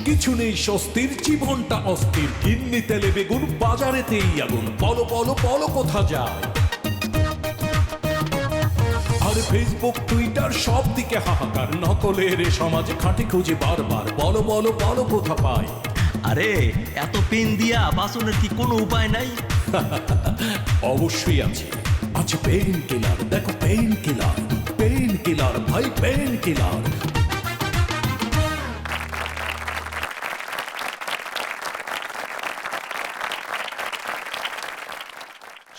কিছু নেই স্বস্তির, জীবনটা অস্থির। গিন্নি তেলে বেগুন, বাজারেতেই আগুন। বলো বলো বলো কোথা যায়। আর ফেসবুক টুইটার সব দিকে হাহাকার। নকলের এ সমাজে খাটে খুঁজে বারবার। বলো বলো বলো কোথা পায়। আরে এত পেন দিয়া বাঁচানোর কি কোনো উপায় নাই? অবশ্যই আছে, আছে পেইন কিলার। দেখো পেইন কিলার, পেইন কিলার ভাই, পেইন কিলার।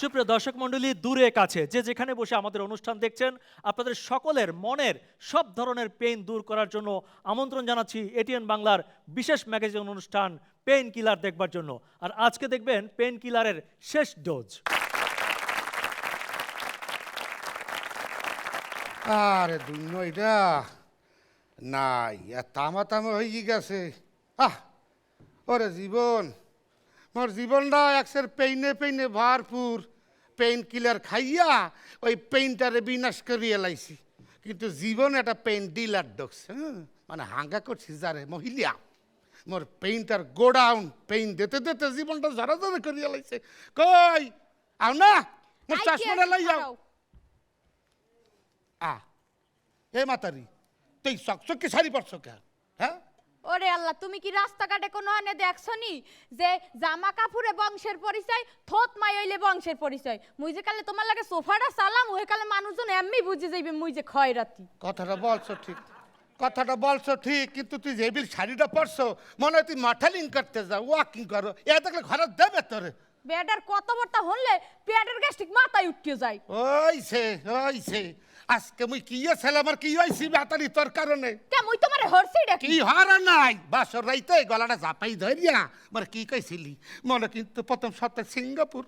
সুপ্রিয় দর্শক মণ্ডলী, দূরে কাছে যে যেখানে বসে আমাদের অনুষ্ঠান দেখছেন, আপনাদের সকলের মনের সব ধরনের পেইন দূর করার জন্য আমন্ত্রণ জানাচ্ছি এটিএন বাংলার বিশেষ ম্যাগাজিন অনুষ্ঠান পেইন কিলার দেখবার জন্য। আর আজকে দেখবেন পেইন কিলারের শেষ ডোজ। আরে দুন্য এটা নাই তামা তামা হয়ে গেছে। ওরে জীবন, মোর জীবনটা একসের পেইনে পেইনে ভরপুর। পেইন কিলার খাইয়া ওই পেইনটারে বিনাশ করিয়ে লাইছি, কিন্তু জীবন একটা পেইন ডিলার ঢুকছে। মানে হাঙ্গা করছি যারে মহিলা, মোর পেইনটার গোডাউন পেইন দিতে দিতে জীবনটা ঝরা ঝরা করিয়া লাইছে। কই আও না, মোর চশমাটা লাই যাও। এ মাতারি, তুই চকচকে শাড়ি পরছো কেন? হ্যাঁ, ওরে আল্লাহ, তুমি কি রাস্তাঘাটে কোনো আনে দেখছনি যে জামা কাপড়ে বংশের পরিচয়, থোত মাই হইলে বংশের পরিচয়? মুই যে কালে তোমার লাগে সোফাটা চালাম, ওই কালে মানুষজন এমনি বুঝে যাইবে মুই যে খয়রাতি। কথাটা বলছো ঠিক, কথাটা বলছো ঠিক, কিন্তু তুই যে বিল শাড়িটা পরছো মনে হয় তুই মাঠালিং করতে যাও, ওয়াকিং করো। এ দেখলে ঘরে দেবে তোরে। বেডার কত বড়টা হলে পেটের গ্যাস্ট্রিক মাথায় উঠতে যায়। ওইছে আজকে মুই কি ছিলাম আর কি হইছি বাতারি তোর কারণে। কে মুই তোমারে হরছি ডাকি? কি হারা নাই, বাসর রাইতে গলাটা চাপাই ধরিয়া মানে কি কইছিলি মনে, কিন্তু প্রথম সপ্তাহে সিঙ্গাপুর,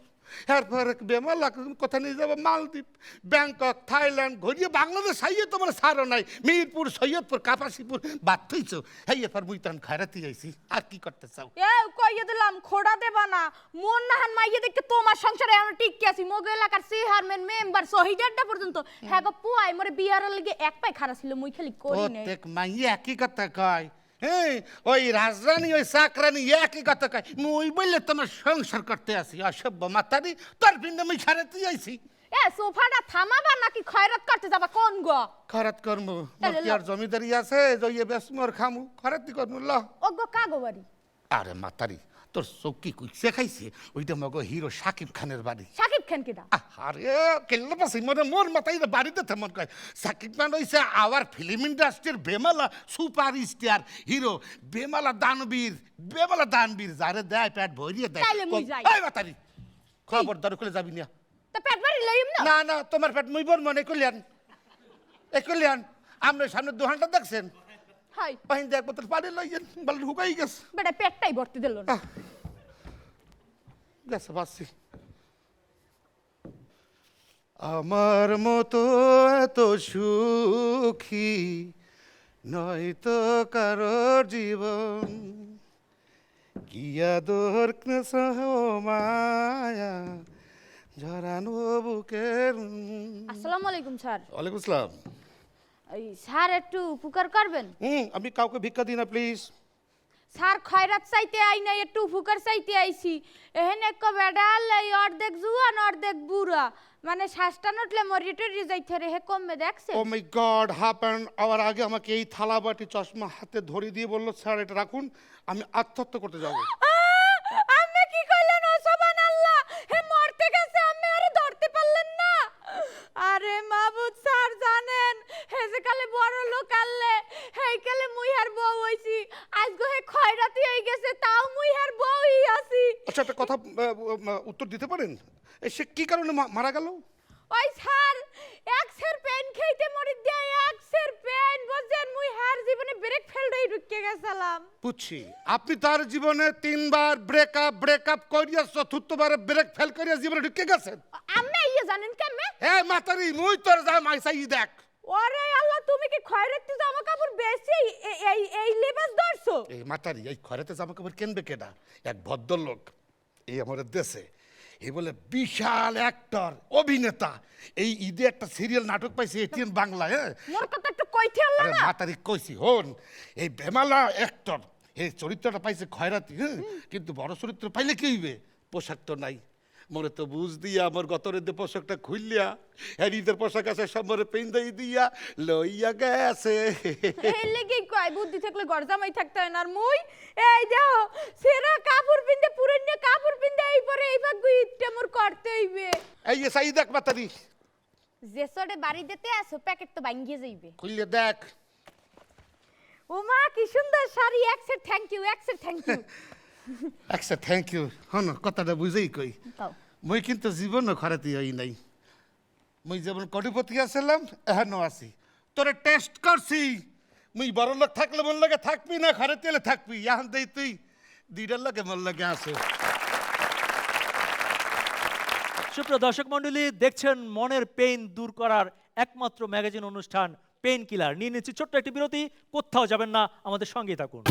এরপর বেমালা কোথায় নিয়ে যাবো মালদ্বীপ, ব্যাংকক, থাইল্যান্ড ঘুরিয়ে বাংলাদেশ আইয়ে তোমার সারো নাই। মিরপুর, সৈয়দপুর, কাপাসিপুর বাদ থইছো। এই এরপর মুই তখন খায়রাতি আইছি। আর কি করতে চাও? এ কইয়ে দিলাম খোড়া দেবা না। মন নাহান মাইয়ে দেখে তোমার সংসারে আমি টিকে আছি। মোগ এলাকার চেয়ারম্যান মেম্বার শহীদারটা পর্যন্ত হ্যাঁ গো পুয়াই মোরে বিয়ারের লাগি এক পাই খারা ছিল, মুই খালি করি নাই। প্রত্যেক মাইয়ে একই কথা কয়। হ্যাঁ, ওই রাজরানী ওই চাকরানি একই কথা কয়। মুই বললে তোমার সংসার করতে আসি, অসভ্য মাতারি, তোর ভিন্ন মুই খারাতি আইছি। এ সোফাটা থামাবা নাকি খয়রাত করতে যাবা কোন গো? খরাত কর্ম তাহলে কি আর জমিদারি আছে জইয়ে বেসমর খামু? খরাতি কর্ম ল। ও গো কাগো বাড়ি। আরে মাতারি, তোর চৌকি কুইছে খাইছে ওইটা মগো হিরো সাকিব খানের বাড়ি। সাকিব খান কেডা? আরে কেল্লা পাশে মনে মোর মাথায় বাড়িতে তেমন কয়। সাকিব খান হইছে আওয়ার ফিল্ম ইন্ডাস্ট্রির বেমালা সুপার স্টার হিরো, বেমালা দানবীর, বেমালা দানবীর, যারে দেয় পেট ভরিয়ে দেয়। তাইলে মুই যাই। এই মাতারি, খবরদার করে যাবি না। তা পেট বাড়ি লইম না? না না, তোমার পেট মুই বল মনে কইলেন। এ কইলেন আমরা সামনে দোহানটা দেখছেন? হাই পাইন দেখ তোর পাড়ে লইয়েন, বল হুকাই গেছে। বেটা পেটটাই ভর্তি দিল না। গেছে বাসি। আমার মতো এত সুখী নয়তো কারোর জীবন, কি আদর স্নেহ মায়া ঝরানো বুকের। আসসালামু আলাইকুম স্যার। ওয়ালাইকুম আসসালাম। এই স্যার একটু উপকার করবেন? আমি কাউকে ভিক্ষা দিই না প্লিজ। স্যার খয়রাত চাইতে আই নাই, একটু উপকার চাইতে আইছি। এহেন এক বেডাল এই অর্ধেক জুয়ান অর্ধেক বুড়া, মানে শ্বাসটা নটলে মরিটরি যাইতে রে হে কমবে দেখছে। ও মাই গড, হ্যাপেন আওয়ার আগে আমাকে এই থালা বাটি চশমা হাতে ধরে দিয়ে বললো স্যার এটা রাখুন, আমি আত্মহত্যা করতে যাবো। আমি কি কইলেন? ও সুবহানাল্লাহ, হে মরতে গেছে, আমি আরে ধরতে পারলেন না? আরে মাহবুব স্যার জানেন হে যে কালে বড় লোক আনলে হেই কালে মুই হার বউ হইছি। আজগো হে খয়রাতি হই গেছে, তাও মুই হার বউই আছি। আচ্ছা একটা কথা উত্তর দিতে পারেন, সে কি কারণে মারা গেল? ওই স্যার এক সের পেন খাইতে মরি দেয়, এক সের পেন বুঝেন মুই হার জীবনে ব্রেক ফেল দেই ঢুকে গেছালাম। বুঝছি, আপনি তার জীবনে 3বার ব্রেকআপ করিয়া চতুর্থবারে ব্রেক ফেল করিয়া জীবনে ঢুকে গেছেন। আমি ইয়ে জানেন কেমনে? এ মাতারি, মুই তোর যা মাইসাই দেখ। ওরে আল্লাহ, তুমি কি খয়রাতি জামা কাপড় বেশি এই লেবাস ধরছো? এই মাতারি, এই খরেতে জামা কাপড় কেনবে কেডা? এক ভদ্রলোক এই আমাদের দেশে, এই বলে বিশাল অ্যাক্টর অভিনেতা, এই ঈদে একটা সিরিয়াল নাটক পাইছে এটিএন বাংলায়। মোর কথা একটু কইতে আল্লাহ আরে না। মাতারি কইছি হন, এই বেমালা অ্যাক্টর চরিত্রটা পাইছে খয়রাতি, হ্যাঁ, কিন্তু বড় চরিত্র পাইলে কি হইবে? পোশাক তো নাই। মোরে তো বুঝ দিয়া আমার গতরে যে পোশাকটা খুললিয়া হ্যাঁ ঈদের পোশাক আছে সব মোরে পেন্দাই দিয়া লইয়া গেছে। এই লেগে কয় বুদ্ধি থাকলে ঘর জামাই থাকতে হয় না। আর মুই এই দেখো সেরা কাপড় পিনতে পুরন্য কাপড় পিনতে এই পরে এই ভাগ ইটটা মোর করতে হইবে। এই যে সাই দেখ মাতারি, যে সরে বাড়ি দিতে আসো প্যাকেট তো ভাঙ্গিয়ে যাইবে। খুললে দেখ। ও মা কি সুন্দর শাড়ি, এক সেট থ্যাংক ইউ, এক সেট থ্যাংক ইউ। আচ্ছা থ্যাংক ইউ। হন কথাটা বুঝেই কই, তাও মুই কিন্তু জীবনও খরাতি হই নাই। মুই যেমন কোটিপতি আসলাম এখনো আছি, তোরে টেস্ট করছি। মুই বড় লোক থাকলে মন লাগে থাকবি না, খরাতি হলে থাকবি। এখন দেই তুই দুইটার লাগে মন লাগে আছে। সুপ্রিয় দর্শক মণ্ডলী, দেখছেন মনের পেইন দূর করার একমাত্র ম্যাগাজিন অনুষ্ঠান পেইন কিলার। নিয়ে নিচ্ছি ছোট্ট একটি বিরতি, কোথাও যাবেন না, আমাদের সঙ্গেই থাকুন।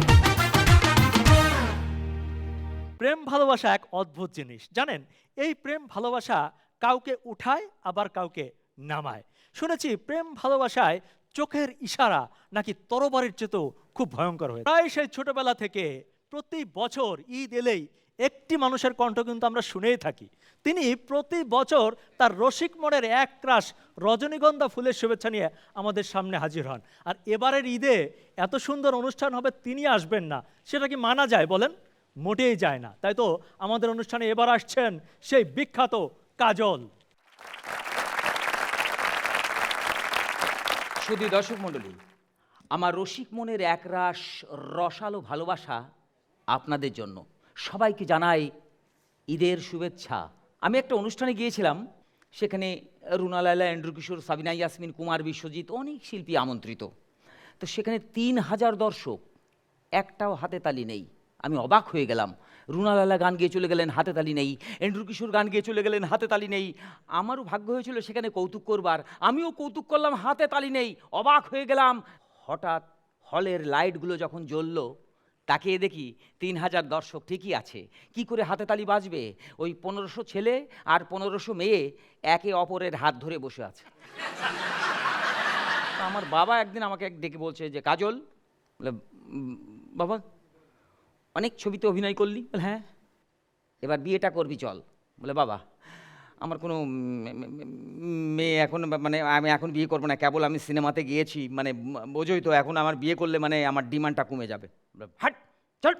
প্রেম ভালোবাসা এক অদ্ভুত জিনিস, জানেন? এই প্রেম ভালোবাসা কাউকে উঠায় আবার কাউকে নামায়। শুনেছি প্রেম ভালোবাসায় চোখের ইশারা নাকি তরবারির চেয়েও খুব ভয়ঙ্কর হয়ে। প্রায় সেই ছোটবেলা থেকে প্রতি বছর ঈদ এলেই একটি মানুষের কণ্ঠ কিন্তু আমরা শুনেই থাকি। তিনি প্রতি বছর তার রসিক মনের এক ক্রাশ রজনীগন্ধা ফুলের শুভেচ্ছা নিয়ে আমাদের সামনে হাজির হন। আর এবারের ঈদে এত সুন্দর অনুষ্ঠান হবে, তিনি আসবেন না, সেটা কি মানা যায় বলেন? মোটেই যায় না। তাই তো আমাদের অনুষ্ঠানে এবার আসছেন সেই বিখ্যাত কাজল। শুধু দর্শক মণ্ডলী, আমার রসিক মনের একরাশ রসালো ভালোবাসা আপনাদের জন্য। সবাইকে জানাই ঈদের শুভেচ্ছা। আমি একটা অনুষ্ঠানে গিয়েছিলাম, সেখানে রুনা লায়লা, এন্ড্রু কিশোর, সাবিনা ইয়াসমিন, কুমার বিশ্বজিৎ, অনেক শিল্পী আমন্ত্রিত। তো সেখানে 3000 দর্শক, একটাও হাতে তালি নেই। আমি অবাক হয়ে গেলাম। রুনা লায়লা গান গিয়ে চলে গেলেন, হাতে তালি নেই। এন্ড্রু কিশোর গান গিয়ে চলে গেলেন, হাতে তালি নেই। আমারও ভাগ্য হয়েছিল সেখানে কৌতুক করবার, আমিও কৌতুক করলাম, হাতে তালি নেই। অবাক হয়ে গেলাম। হঠাৎ হলের লাইটগুলো যখন জ্বলল, তাকিয়ে দেখি 3000 দর্শক ঠিকই আছে। কি করে হাতে তালি বাজবে? ওই 1500 ছেলে আর 1500 মেয়ে একে অপরের হাত ধরে বসে আছে। তা আমার বাবা একদিন আমাকে ডেকে বলছে যে, কাজল, বলে বাবা অনেক ছবিতে অভিনয় করলি? বলে হ্যাঁ। এবার বিয়েটা করবি চল। বলে বাবা আমার কোনো মেয়ে এখন, মানে আমি এখন বিয়ে করবো না, কেবল আমি সিনেমাতে গিয়েছি, মানে বোঝোই তো, এখন আমার বিয়ে করলে মানে আমার ডিমান্ডটা কমে যাবে। হাট চল।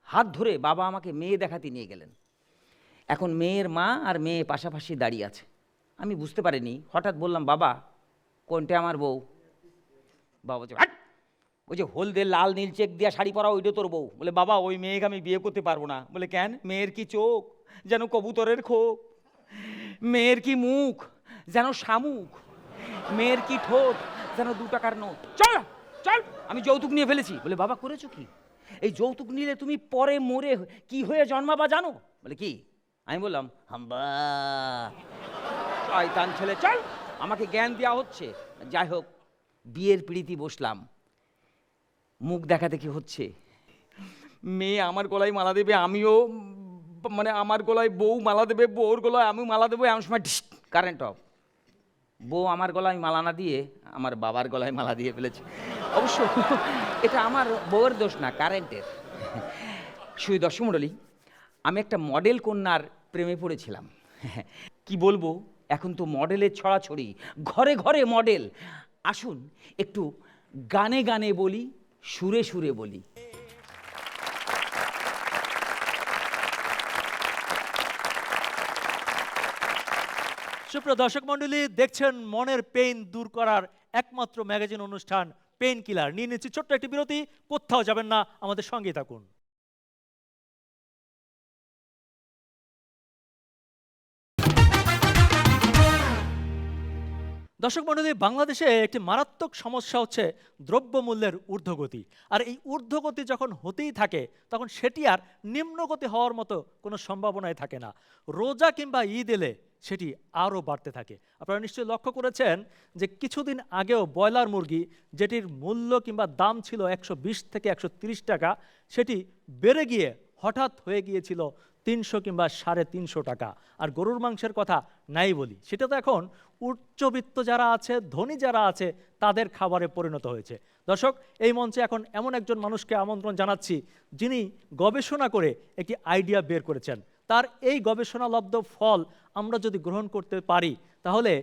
হাত ধরে বাবা আমাকে মেয়ে দেখাতে নিয়ে গেলেন। এখন মেয়ের মা আর মেয়ে পাশাপাশি দাঁড়িয়ে আছে। আমি বুঝতে পারিনি, হঠাৎ বললাম বাবা কোনটা আমার বউ? বাবা বলছে হাট, ওই যে হলদে লাল নীল চেক দিয়া শাড়ি পরা ওইটা তোর বউ। বলে বাবা ওই মেয়েকে আমি বিয়ে করতে পারবো না। বলে কেন? মেয়ের কি চোখ যেন কবুতরের খোপ, মেয়ের কি মুখ যেন শামুক, মেয়ের কি ঠোঁট যেন 2 টাকার নোট। চল চল, আমি যৌতুক নিয়ে ফেলেছি। বলে বাবা করেছো কি? এই যৌতুক নিলে তুমি পরে মরে কি হয়ে জন্মাবা জানো? বলে কি? আমি বললাম হাম্বা, শয়তান ছেলে, চল। আমাকে জ্ঞান দেওয়া হচ্ছে। যাই হোক, বিয়ের পিড়িতে বসলাম, মুখ দেখা দেখি হচ্ছে। মেয়ে আমার গলায় মালা দেবে, আমিও মানে আমার গলায় বউ মালা দেবে, বউর গলায় আমি মালা দেবো। এমন সময় কারেন্ট অফ। বউ আমার গলায় মালা না দিয়ে আমার বাবার গলায় মালা দিয়ে ফেলেছে। অবশ্য এটা আমার বউয়ের দোষ না, কারেন্টের। শুধু দর্শক মণ্ডলী, আমি একটা মডেল কন্যার প্রেমে পড়েছিলাম। কি বলবো, এখন তো মডেলের ছড়াছড়ি, ঘরে ঘরে মডেল। আসুন একটু গানে গানে বলি, সুরে সুরে বলি। সুপ্রিয় দর্শক মণ্ডলী, দেখছেন মনের পেইন দূর করার একমাত্র ম্যাগাজিন অনুষ্ঠান পেইন কিলার। নিয়ে নিচ্ছি ছোট্ট একটি বিরতি, কোথাও যাবেন না, আমাদের সঙ্গেই থাকুন। দর্শক মণ্ডলী, বাংলাদেশে একটি মারাত্মক সমস্যা হচ্ছে দ্রব্যমূল্যের ঊর্ধ্বগতি। আর এই ঊর্ধ্বগতি যখন হতেই থাকে, তখন সেটি আর নিম্নগতি হওয়ার মতো কোনো সম্ভাবনাই থাকে না। রোজা কিংবা ঈদ এলে সেটি আরও বাড়তে থাকে। আপনারা নিশ্চয়ই লক্ষ্য করেছেন যে কিছুদিন আগেও ব্রয়লার মুরগি, যেটির মূল্য কিংবা দাম ছিল 120 থেকে 130 টাকা, সেটি বেড়ে গিয়ে হঠাৎ হয়ে গিয়েছিল 300 কিংবা 350 টাকা। আর গরুর মাংসের কথা নাই বলি, সেটা তো এখন উচ্চবিত্ত যারা আছে, ধনী যারা আছে, তাদের খাবারে পরিণত হয়েছে। দর্শক, এই মঞ্চে এখন এমন একজন মানুষকে আমন্ত্রণ জানাচ্ছি, যিনি গবেষণা করে একটি আইডিয়া বের করেছেন। তার এই গবেষণালব্ধ ফল আমরা যদি গ্রহণ করতে পারি, তাহলে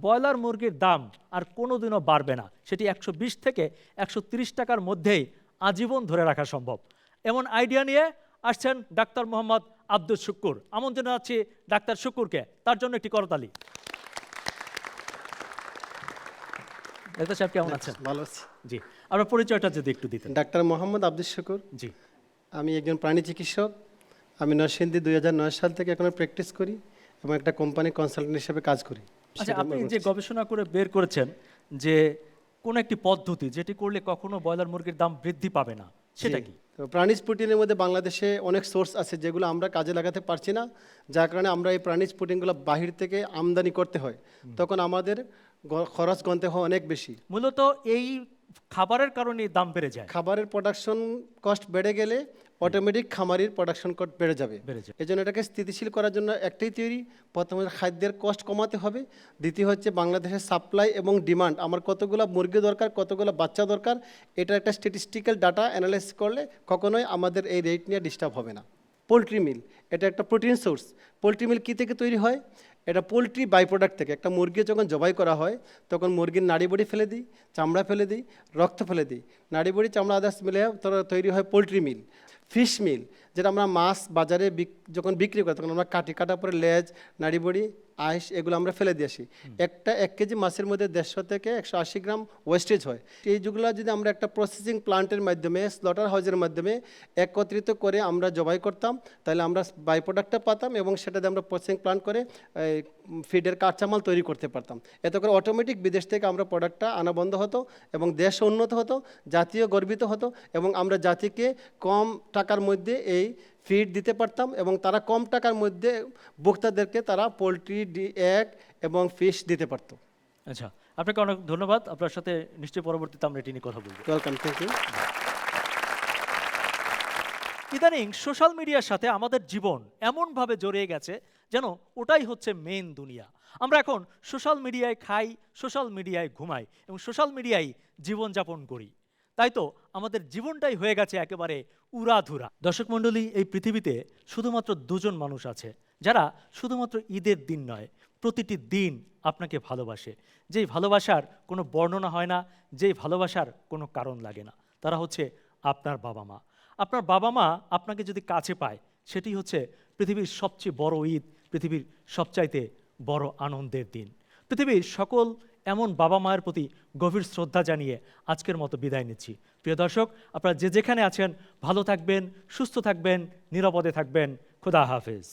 ব্রয়লার মুরগির দাম আর কোনোদিনও বাড়বে না। সেটি 120 থেকে 130 টাকার মধ্যেই আজীবন ধরে রাখা সম্ভব। এমন আইডিয়া নিয়ে আসছেন ডাক্তার মোহাম্মদ আব্দুল শুক্কুর। আমন্ত্রণ জানাচ্ছি ডাক্তার শুক্কুরকে, তার জন্য একটি করতালি। ডাক্তার সাহেব কেমন আছেন? ভালো আছি। জি, আপনার পরিচয়টা যদি একটু দিতেন। ডাক্তার মোহাম্মদ আব্দুল শুকুর। জি, আমি একজন প্রাণী চিকিৎসক। আমি নরসিংদী 2009 সাল থেকে এখনো প্র্যাকটিস করি এবং একটা কোম্পানি কনসালটেন্ট হিসেবে কাজ করি। আচ্ছা, আপনি যে গবেষণা করে বের করেছেন যে কোন একটি পদ্ধতি যেটি করলে কখনো ব্রয়লার মুরগির দাম বৃদ্ধি পাবে না, সেটা কি? তো প্রাণীজ প্রোটিনের মধ্যে বাংলাদেশে অনেক সোর্স আছে যেগুলো আমরা কাজে লাগাতে পারছি না, যার কারণে আমরা এই প্রাণীজ প্রোটিনগুলো বাহির থেকে আমদানি করতে হয়, তখন আমাদের খরচ গন্তে হয় অনেক বেশি। মূলত এই খাবারের কারণে দাম বেড়ে যায়। খাবারের প্রোডাকশন কস্ট বেড়ে গেলে অটোমেটিক খামারির প্রোডাকশন কস্ট বেড়ে যাবে। এই জন্য এটাকে স্থিতিশীল করার জন্য একটাই তৈরি, প্রথমে খাদ্যের কস্ট কমাতে হবে, দ্বিতীয় হচ্ছে বাংলাদেশের সাপ্লাই এবং ডিমান্ড, আমার কতগুলো মুরগি দরকার, কতগুলো বাচ্চা দরকার, এটা একটা স্ট্যাটিস্টিক্যাল ডাটা অ্যানালাইসিস করলে কখনোই আমাদের এই রেট নিয়ে ডিস্টার্ব হবে না। পোলট্রি মিল এটা একটা প্রোটিন সোর্স। পোলট্রি মিল কী থেকে তৈরি হয়? এটা পোলট্রি বাই প্রোডাক্ট থেকে। একটা মুরগি যখন জবাই করা হয় তখন মুরগির নাড়িবড়ি ফেলে দিই, চামড়া ফেলে দিই, রক্ত ফেলে দিই, নাড়িবড়ি চামড়া আদার্স মিলে তৈরি হয় পোলট্রি মিল। ফিশ মিল, যেটা আমরা মাছ বাজারে যখন বিক্রি করি তখন আমরা কাটার পরে লেজ, নাড়িবড়ি, আইস এগুলো আমরা ফেলে দিয়ে আসি। 1 কেজি মাছের মধ্যে 150 থেকে 180 গ্রাম ওয়েস্টেজ হয়। এইগুলো যদি আমরা একটা প্রসেসিং প্লান্টের মাধ্যমে, স্লটার হাউসের মাধ্যমে একত্রিত করে আমরা জবাই করতাম, তাহলে আমরা বাই প্রোডাক্টটা পাতাম এবং সেটাতে আমরা প্রসেসিং প্লান্ট করে ফিডের কাঁচামাল তৈরি করতে পারতাম। এতে করে অটোমেটিক বিদেশ থেকে আমরা প্রোডাক্টটা আনা বন্ধ হতো এবং দেশ উন্নত হতো, জাতীয় গর্বিত হতো এবং আমরা জাতিকে কম টাকার মধ্যে এই ফিড দিতে পারতাম এবং তারা কম টাকার মধ্যে ভোক্তাদেরকে তারা পোলট্রি, এগ এবং ফিশ দিতে পারতো। আচ্ছা, আপনাকে অনেক ধন্যবাদ। আপনার সাথে নিশ্চয়ই পরবর্তীতে আমরা এটি নিয়ে কথা বলবো। Welcome, thank you. ইদানিং সোশ্যাল মিডিয়ার সাথে আমাদের জীবন এমনভাবে জড়িয়ে গেছে যেন ওটাই হচ্ছে মেইন দুনিয়া। আমরা এখন সোশ্যাল মিডিয়ায় খাই, সোশ্যাল মিডিয়ায় ঘুমাই এবং সোশ্যাল মিডিয়ায় জীবনযাপন করি। তাই তো আমাদের জীবনটাই হয়ে গেছে একেবারে উড়াধুরা। দর্শক মণ্ডলী, এই পৃথিবীতে শুধুমাত্র দুজন মানুষ আছে যারা শুধুমাত্র ঈদের দিন নয়, প্রতিটি দিন আপনাকে ভালোবাসে, যেই ভালোবাসার কোনো বর্ণনা হয় না, যেই ভালোবাসার কোনো কারণ লাগে না। তারা হচ্ছে আপনার বাবা মা। আপনার বাবা মা আপনাকে যদি কাছে পায়, সেটি হচ্ছে পৃথিবীর সবচেয়ে বড় ঈদ, পৃথিবীর সবচাইতে বড় আনন্দের দিন। পৃথিবীর সকল এমন বাবা মায়ের প্রতি গভীর শ্রদ্ধা জানিয়ে আজকের মতো বিদায় নিচ্ছি। প্রিয় দর্শক, আপনারা যে যেখানে আছেন ভালো থাকবেন, সুস্থ থাকবেন, নিরাপদে থাকবেন। খুদা হাফেজ।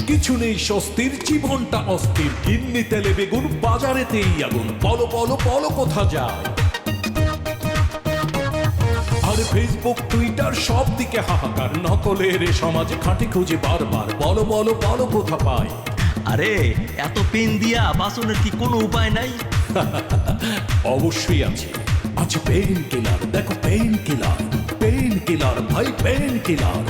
কিছু নেই স্বস্তির, জীবনটা অস্থির। গিন্নি তেলে বেগুন, বাজারেতেই আগুন। বলো বলো বলো কোথা যায়? আর ফেসবুক, টুইটার সব দিকে হাহাকার। নকলের এ সমাজ খাটে খুঁজে বারবার। বলো বলো বলো কোথা পায়? আরে এত পেন দিয়া বাঁচানোর কি কোনো উপায় নাই? অবশ্যই আছে, আছে পেইন কিলার। দেখো পেইন কিলার, পেইন কিলার ভাই, পেইন কিলার।